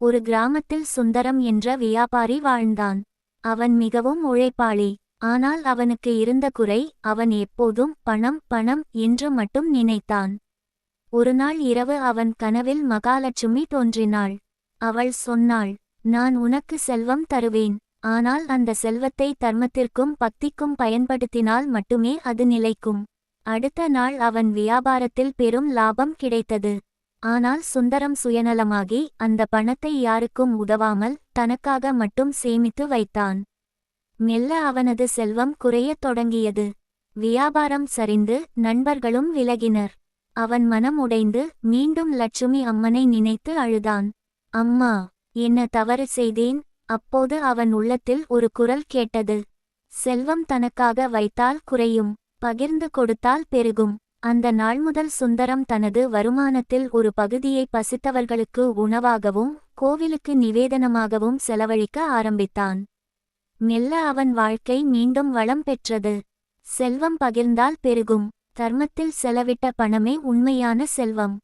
ஒரு கிராமத்தில் சுந்தரம் என்ற வியாபாரி வாழ்ந்தான். அவன் மிகவும் உழைப்பாளி. ஆனால் அவனுக்கு இருந்த குறை, அவன் எப்போதும் பணம் பணம் என்று மட்டும் நினைத்தான். ஒருநாள் இரவு அவன் கனவில் மகாலட்சுமி தோன்றினாள். அவள் சொன்னாள், நான் உனக்கு செல்வம் தருவேன். ஆனால் அந்த செல்வத்தை தர்மத்திற்கும் பக்திக்கும் பயன்படுத்தினால் மட்டுமே அது நிலைக்கும். அடுத்த நாள் அவன் வியாபாரத்தில் பெரும் லாபம் கிடைத்தது. ஆனால் சுந்தரம் சுயநலமாகி அந்த பணத்தை யாருக்கும் உதவாமல் தனக்காக மட்டும் சேமித்து வைத்தான். மெல்ல அவனது செல்வம் குறையத் தொடங்கியது. வியாபாரம் சரிந்து நண்பர்களும் விலகினர். அவன் மனம் உடைந்து மீண்டும் லட்சுமி அம்மனை நினைத்து அழுதான். அம்மா, என்ன தவறு செய்தேன்? அப்போது அவன் உள்ளத்தில் ஒரு குரல் கேட்டது. செல்வம் தனக்காக வைத்தால் குறையும், பகிர்ந்து கொடுத்தால் பெருகும். அந்த நாள் முதல் சுந்தரம் தனது வருமானத்தில் ஒரு பகுதியை பசித்தவர்களுக்கு உணவாகவும் கோவிலுக்கு நிவேதனமாகவும் செலவழிக்க ஆரம்பித்தான். மெல்ல அவன் வாழ்க்கை மீண்டும் வளம் பெற்றது. செல்வம் பகிர்ந்தால் பெருகும். தர்மத்தில் செலவிட்ட பணமே உண்மையான செல்வம்.